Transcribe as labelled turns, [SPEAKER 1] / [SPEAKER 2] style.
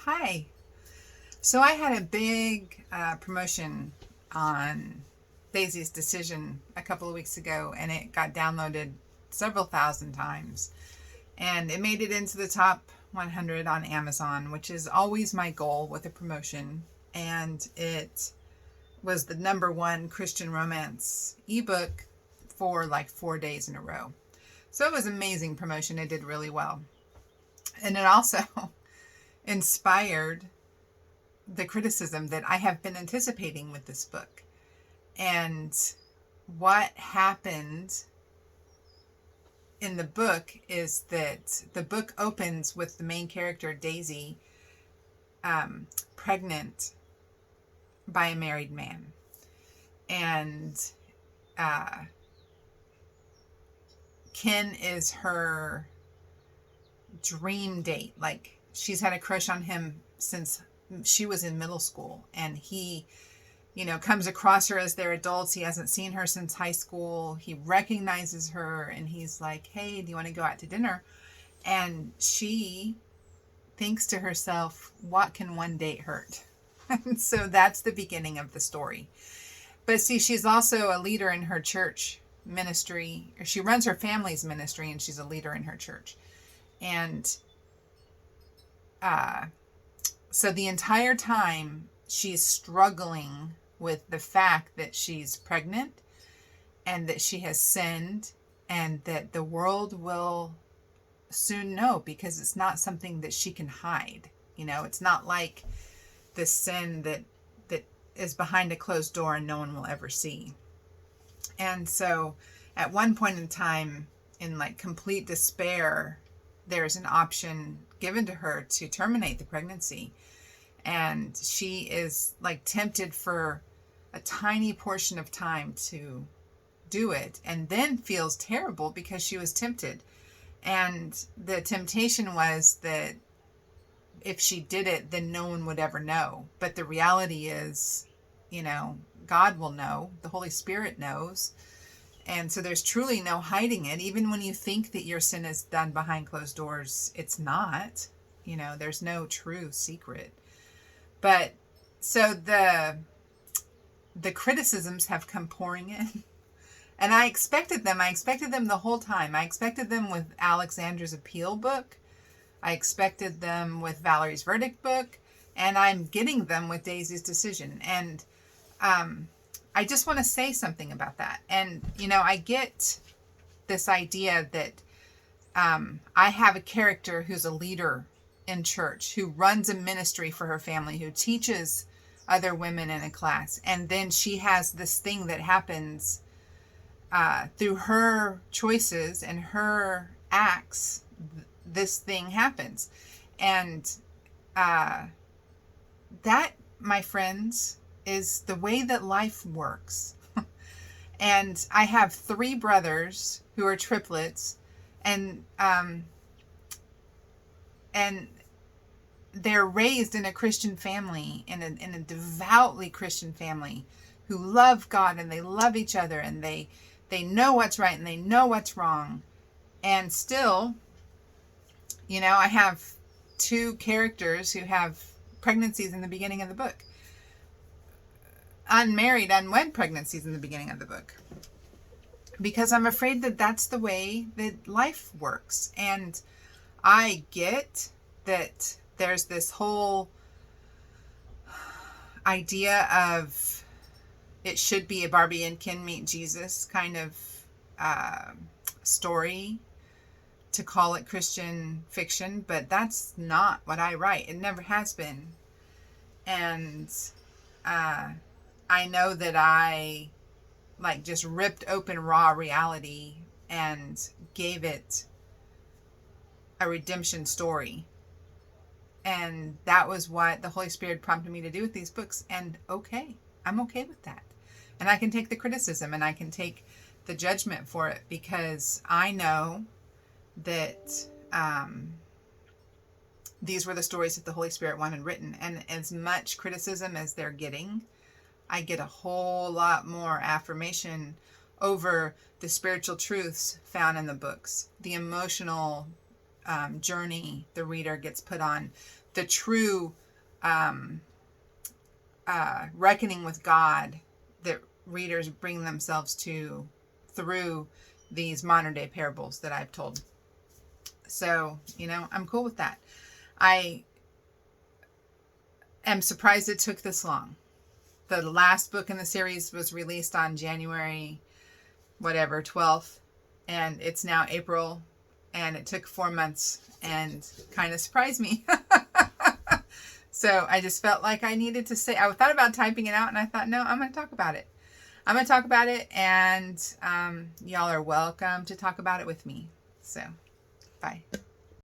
[SPEAKER 1] Hi. So I had a big promotion on Daisy's Decision a couple of weeks ago, and it got downloaded several thousand times. And it made it into the top 100 on Amazon, which is always my goal with a promotion. And it was the number one Christian romance ebook for like 4 days in a row. So it was amazing promotion. It did really well. And it also inspired the criticism that I have been anticipating with this book. And what happened in the book is that the book opens with the main character, Daisy, pregnant by a married man. And Ken is her dream date. Like, she's had a crush on him since she was in middle school, and he comes across her as they're adults. He hasn't seen her since high school. He recognizes her, and he's like, hey, do you want to go out to dinner? And she thinks to herself, what can one date hurt? And so that's the beginning of the story. But see, she's also a leader in her church ministry. She runs her family's ministry, and she's a leader in her church. And so the entire time she's struggling with the fact that she's pregnant and that she has sinned, and that the world will soon know, because it's not something that she can hide. It's not like the sin that is behind a closed door and no one will ever see. And so at one point in time, in like complete despair, there's an option given to her to terminate the pregnancy. And she is like tempted for a tiny portion of time to do it, and then feels terrible because she was tempted. And the temptation was that if she did it, then no one would ever know. But the reality is, God will know. The Holy Spirit knows. And so there's truly no hiding it. Even when you think that your sin is done behind closed doors, it's not. There's no true secret. But so the criticisms have come pouring in. And I expected them. I expected them the whole time. I expected them with Alexander's Appeal book. I expected them with Valerie's Verdict book. And I'm getting them with Daisy's Decision. And I just want to say something about that. And, I get this idea that I have a character who's a leader in church, who runs a ministry for her family, who teaches other women in a class. And then she has this thing that happens through her choices and her acts. This thing happens. And that, my friends, is the way that life works. And I have 3 brothers who are triplets, and they're raised in a Christian family, in a devoutly Christian family, who love God and they love each other, and they know what's right and they know what's wrong. And still, I have 2 characters who have pregnancies in the beginning of the book. Unmarried, unwed pregnancies in the beginning of the book. Because I'm afraid that that's the way that life works. And I get that there's this whole idea of it should be a Barbie and Ken meet Jesus kind of story to call it Christian fiction, but that's not what I write. It never has been. And I know that I just ripped open raw reality and gave it a redemption story. And that was what the Holy Spirit prompted me to do with these books. And I'm okay with that. And I can take the criticism and I can take the judgment for it, because I know that these were the stories that the Holy Spirit wanted written. And as much criticism as they're getting, I get a whole lot more affirmation over the spiritual truths found in the books, the emotional journey the reader gets put on, the true reckoning with God that readers bring themselves to through these modern day parables that I've told. So, I'm cool with that. I am surprised it took this long. The last book in the series was released on January, 12th, and it's now April, and it took 4 months, and kind of surprised me. So I just felt like I needed to say, I thought about typing it out, and I thought, no, I'm going to talk about it. I'm going to talk about it, and y'all are welcome to talk about it with me. So, bye.